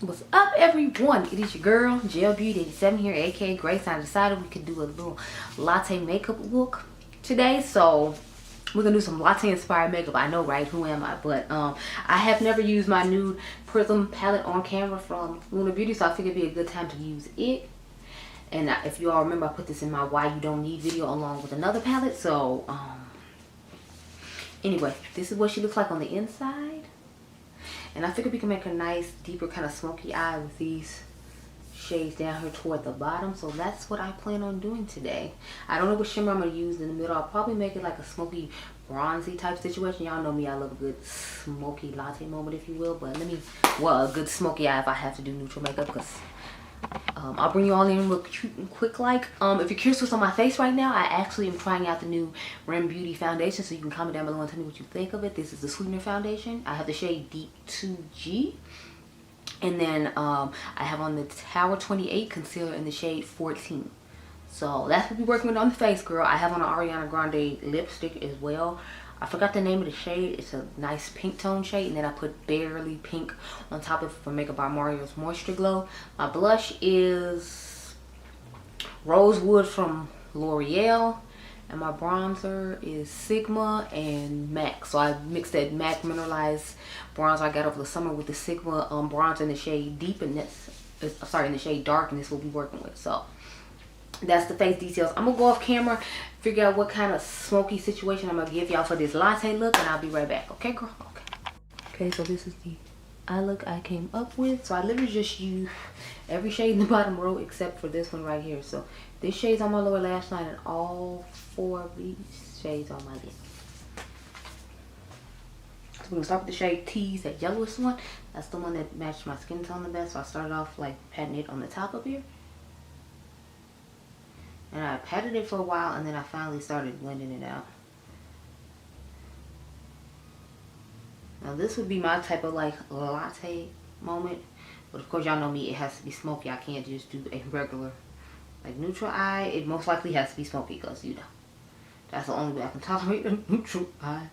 What's up, everyone? It is your girl Gel Beauty 87 here, aka Grace. I decided we could do a little latte makeup look today, so we're gonna do some latte inspired makeup. I know, right? Who am I? But I have never used my Nude Prism palette on camera from Lunar Beauty, so I figured it'd be a good time to use it. And if you all remember, I put this in my Why You Don't Need video along with another palette. So anyway, this is what she looks like on the inside. And I figured we can make a nice, deeper kind of smoky eye with these shades down here toward the bottom. So that's what I plan on doing today. I don't know what shimmer I'm going to use in the middle. I'll probably make it like a smoky, bronzy type situation. Y'all know me, I love a good smoky latte moment, if you will. But well, a good smoky eye if I have to do neutral makeup, because I'll bring you all in real cute and quick like. If you're curious what's on my face right now, I actually am trying out the new Ren Beauty foundation, so you can comment down below and tell me what you think of it. This is the Sweetener foundation. I have the shade Deep 2G, and then I have on the Tower 28 concealer in the shade 14. So that's what we're working with on the face, girl. I have on an Ariana Grande lipstick as well. I forgot the name of the shade. It's a nice pink tone shade, and then I put Barely Pink on top of it for Makeup by Mario's Moisture Glow. My blush is Rosewood from L'Oreal, and my bronzer is Sigma and MAC. So I mixed that MAC mineralized bronzer I got over the summer with the Sigma bronzer in the shade Deep, and in the shade Dark, and this will be working with. So that's the face details. I'm gonna go off camera, figure out what kind of smoky situation I'm gonna give y'all for this latte look, and I'll be right back. Okay, girl? Okay, so this is the eye look I came up with. So I literally just used every shade in the bottom row except for this one right here. So this shade's on my lower lash line, and all 4 of these shades on my lid. So we're gonna start with the shade Tease, that yellowish one. That's the one that matched my skin tone the best. So I started off like patting it on the top up here. And I patted it for a while, and then I finally started blending it out. Now this would be my type of like latte moment. But of course y'all know me, it has to be smoky. I can't just do a regular like neutral eye. It most likely has to be smoky, because you know, that's the only way I can tolerate a neutral eye.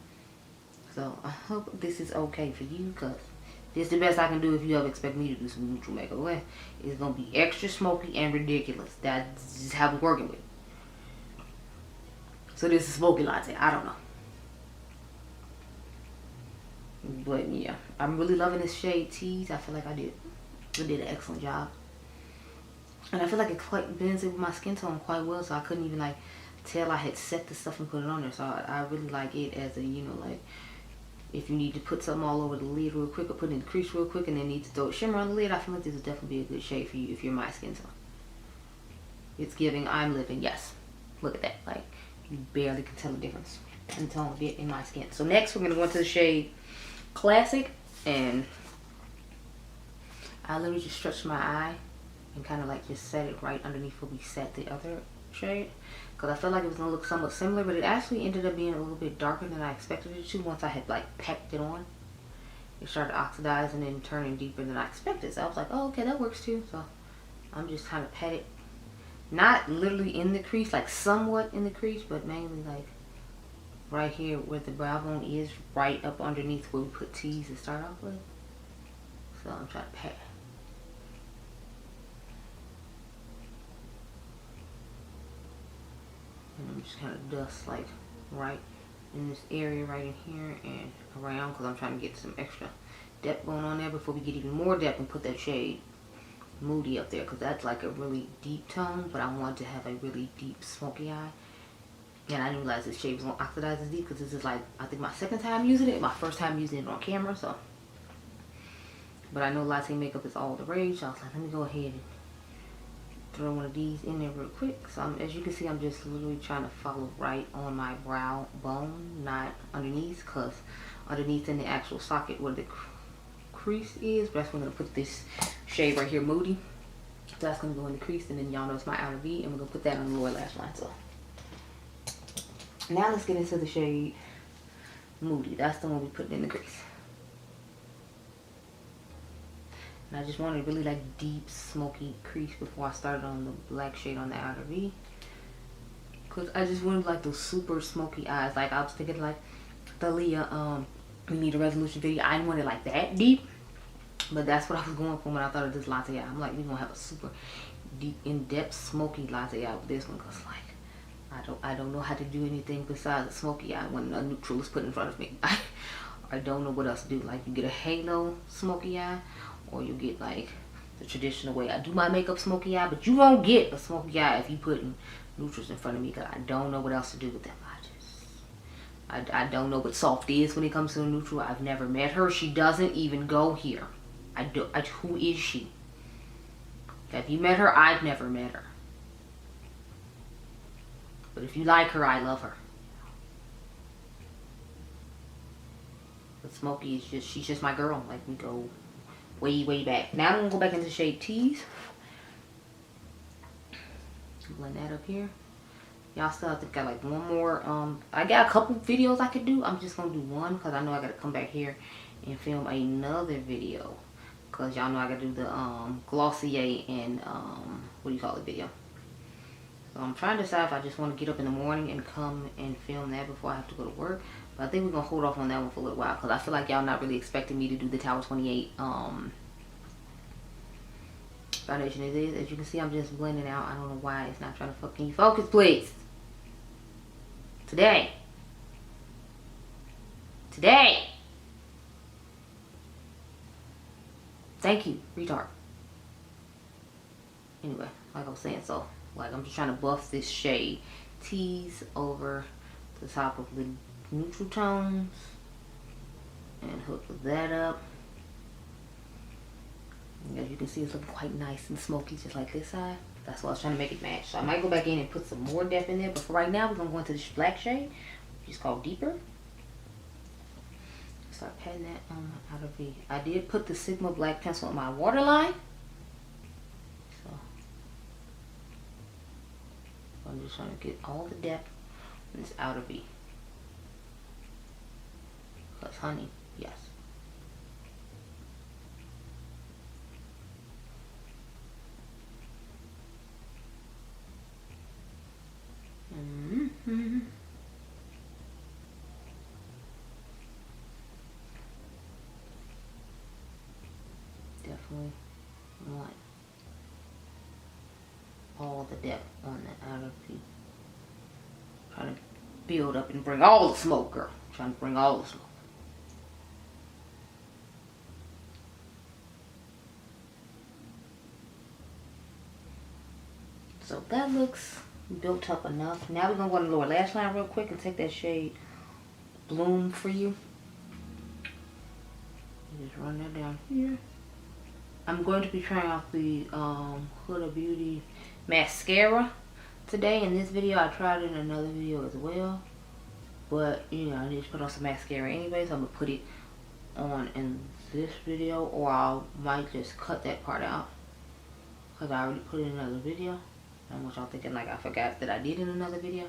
So I hope this is okay for you, because this is the best I can do if you ever expect me to do some neutral makeup. Okay? It's going to be extra smoky and ridiculous. That's just how we're working with it. So this is smoky latte. I don't know. But yeah, I'm really loving this shade Tease. I feel like I did an excellent job. And I feel like it quite blends in with my skin tone quite well. So I couldn't even like tell I had set the stuff and put it on there. So I really like it as a, you know, like, if you need to put something all over the lid real quick, or put it in the crease real quick, and then need to throw a shimmer on the lid, I feel like this would definitely be a good shade for you if you're my skin tone. It's giving I'm living. Yes. Look at that. Like, you barely can tell the difference in tone bit in my skin. So next we're going to go into the shade Classic, and I literally just stretched my eye and kind of like just set it right underneath where we set the other shade, because I felt like it was going to look somewhat similar, but it actually ended up being a little bit darker than I expected it to. Once I had like packed it on, it started oxidizing and turning deeper than I expected. So I was like, oh, okay, that works too. So I'm just kind of pat it, not literally in the crease, like somewhat in the crease, but mainly like right here where the brow bone is, right up underneath where we put Tease to start off with. So I'm trying to pat. And I'm just kind of dust like right in this area right in here and around, because I'm trying to get some extra depth going on there before we get even more depth and put that shade Moody up there, because that's like a really deep tone, but I wanted to have a really deep smoky eye. And I didn't realize this shade was going to oxidize as deep, because this is like, I think my second time using it, my first time using it on camera. So, but I know latte makeup is all the rage, so I was like, let me go ahead and throw one of these in there real quick. So as you can see, I'm just literally trying to follow right on my brow bone, not underneath, because underneath in the actual socket where the crease is, that's when I'm going to put this shade right here, Moody. So that's going to go in the crease, and then y'all know it's my outer V, and we're going to put that on the lower lash line. So now let's get into the shade Moody. That's the one we put in the crease. And I just wanted really like deep smoky crease before I started on the black shade on the outer V, because I just wanted like those super smoky eyes. Like I was thinking like the Leah We Need a Resolution video. I didn't want it like that deep, But that's what I was going for when I thought of this latte eye. I'm like, we're gonna have a super deep, in-depth smoky latte eye with this one, cause like I don't know how to do anything besides a smoky eye when a neutral is put in front of me. I don't know what else to do. Like, you get a halo smoky eye, or you get like the traditional way I do my makeup smoky eye, but you won't get a smoky eye if you put neutrals in front of me, because I don't know what else to do with them. I don't know what soft is when it comes to a neutral. I've never met her. She doesn't even go here. Who is she? Have you met her? I've never met her. But if you like her, I love her. But Smokey is just, she's just my girl. Like, we go way, way back. Now I'm gonna go back into shade Tease. Blend that up here. Y'all still have to got like one more. I got a couple videos I could do. I'm just gonna do one because I know I gotta come back here and film another video. Cause y'all know I gotta do the Glossier and what do you call it video. So I'm trying to decide if I just want to get up in the morning and come and film that before I have to go to work. But I think we're gonna hold off on that one for a little while because I feel like y'all not really expecting me to do the Tower 28 foundation. It is, as you can see, I'm just blending out. I don't know why it's not trying to fucking focus, please. Today. Thank you, retard. Anyway, like I was saying, so like I'm just trying to buff this shade Tease over the top of the neutral tones and hook that up. And as you can see, it's looking quite nice and smoky, just like this side. That's why I was trying to make it match. So I might go back in and put some more depth in there, but for right now, we're gonna go into this black shade, which is called Deeper. Start patting that on outer V. I did put the Sigma black pencil on my waterline. So I'm just trying to get all the depth in this outer V. Because honey, yes. Definitely want all the depth on the outer V. Trying to build up and bring all the smoke, girl. Trying to bring all the smoke. So that looks built up enough. Now we're going to go to the lower lash line real quick and take that shade Bloom for you. Just run that down here. I'm going to be trying out the Huda Beauty mascara today. In this video, I tried it in another video as well. But, you know, I need to put on some mascara anyway, so I'm going to put it on in this video. Or I might just cut that part out, because I already put it in another video. I want y'all thinking like I forgot that I did in another video.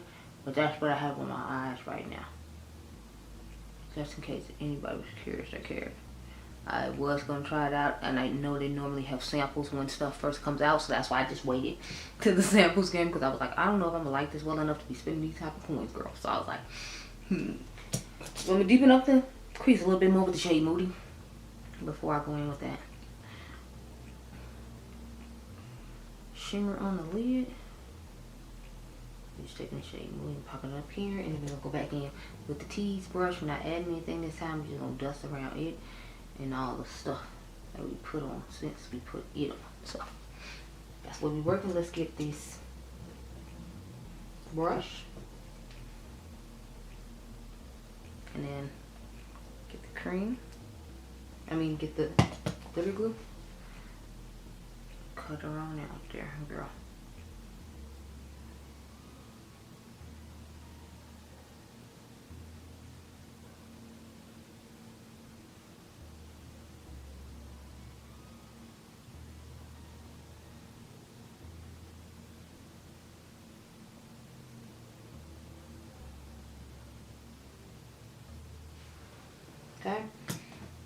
But that's what I have on my eyes right now. Just in case anybody was curious or cared. I was going to try it out, and I know they normally have samples when stuff first comes out, so that's why I just waited till the samples came, because I was like, I don't know if I'm going to like this well enough to be spending these type of coins, girl. So I was like, So I'm going to deepen up the crease a little bit more with the shade Moody before I go in with that shimmer on the lid. Just taking the shade Moody and popping it up here, and then we're going to go back in with the Tease brush. We're not adding anything this time, we're just going to dust around it and all the stuff that we put on since we put it on. So that's what we're working. Let's get this brush and then get the cream. Get the glitter glue. Cut her on out there, girl. Okay,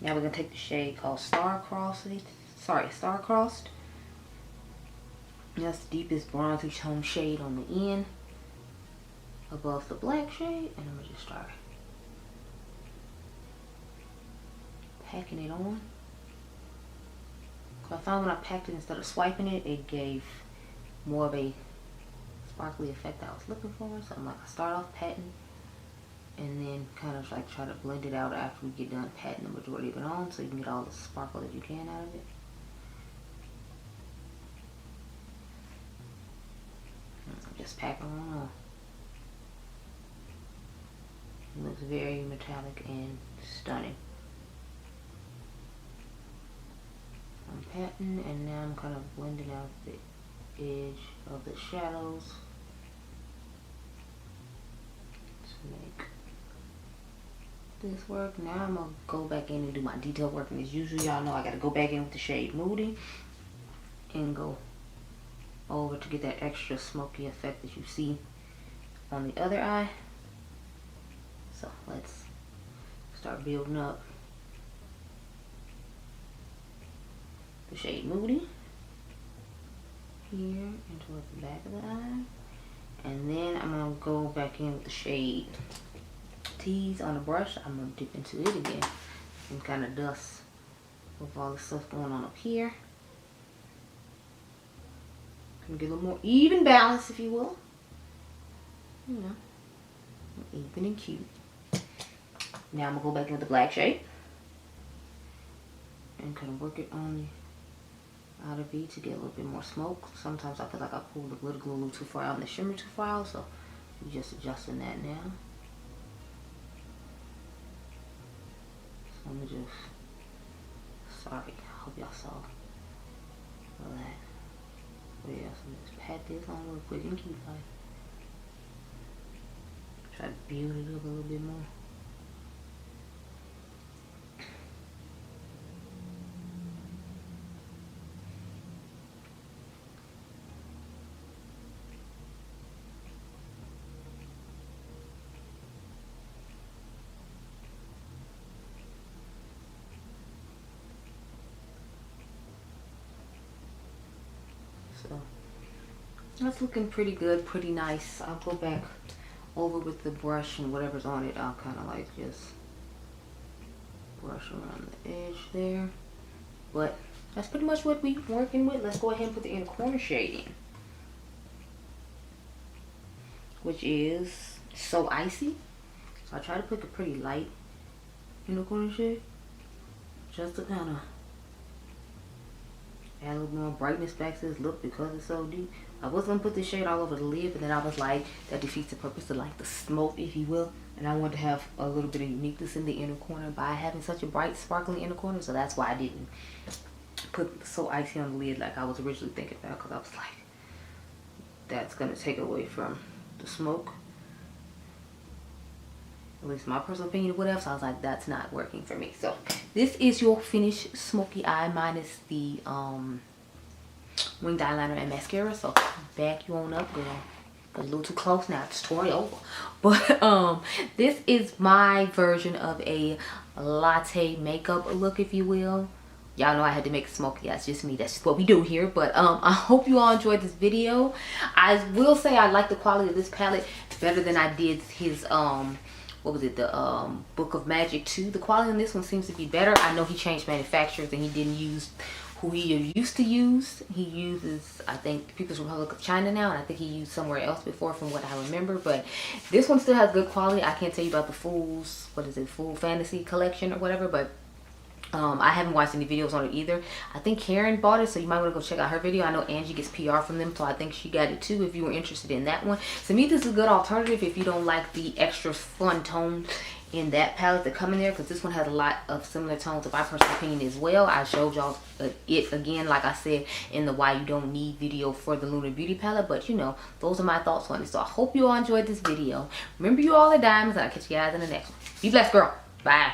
now we're gonna take the shade called Star-Crossed. That's the deepest bronzy tone shade on the end, above the black shade, and I'm gonna just start packing it on. So I found when I packed it, instead of swiping it, it gave more of a sparkly effect I was looking for. So I'm like, I start off patting and then kind of like try to blend it out after we get done patting the majority of it on, so you can get all the sparkle that you can out of it. Just pack it on. It looks very metallic and stunning. I'm patting and now I'm kind of blending out the edge of the shadows to make this work. Now I'm gonna go back in and do my detail work, and as usual, y'all know I gotta go back in with the shade Moody and go over to get that extra smoky effect that you see on the other eye. So let's start building up the shade Moody here and towards the back of the eye, and then I'm gonna go back in with the shade Tease on the brush. I'm gonna dip into it again and kind of dust with all the stuff going on up here. Can get a little more even balance, if you will. You know, even and cute. Now I'm gonna go back in with the black shade and kind of work it on the outer V to get a little bit more smoke. Sometimes I feel like I pulled the glitter glue a little too far out and the shimmer too far out, so I'm just adjusting that now. So I'm gonna just, sorry, I hope y'all saw that. But yeah, so just pat this on real quick and keep like try to build it up a little bit more. So that's looking pretty good, pretty nice. I'll go back over with the brush and whatever's on it. I'll kind of like just brush around the edge there. But that's pretty much what we're working with. Let's go ahead and put the inner corner shade in, which is So Icy. So I try to pick a pretty light inner corner shade just to kind of add a little more brightness back to this look because it's so deep. I was going to put this shade all over the lid, but then I was like, that defeats the purpose of like the smoke, if you will. And I wanted to have a little bit of uniqueness in the inner corner by having such a bright, sparkling inner corner. So that's why I didn't put So Icy on the lid like I was originally thinking about, because I was like, that's going to take away from the smoke. At least my personal opinion or whatever. So I was like, that's not working for me. So this is your finished smoky eye minus the winged eyeliner and mascara. So back you on up, girl. Got a little too close now. It's story over. But this is my version of a latte makeup look, if you will. Y'all know I had to make it smoky. That's just me. That's just what we do here. But I hope you all enjoyed this video. I will say I like the quality of this palette better than I did his what was it, the Book of Magic 2. The quality on this one seems to be better. I know he changed manufacturers and he didn't use who he used to use. He uses, I think, People's Republic of China now, and I think he used somewhere else before from what I remember. But this one still has good quality. I can't tell you about the Fool's, what is it, Fool Fantasy Collection or whatever, but I haven't watched any videos on it either. I think Karen bought it, so you might want to go check out her video. I know Angie gets PR from them, so I think she got it too if you were interested in that one. To me, this is a good alternative if you don't like the extra fun tones in that palette that come in there, because this one has a lot of similar tones of my personal opinion as well. I showed y'all it again, like I said, in the Why You Don't Need video for the Lunar Beauty palette. But you know, those are my thoughts on it. So I hope you all enjoyed this video. Remember, you all are diamonds, and I'll catch you guys in the next one. Be blessed, girl. Bye.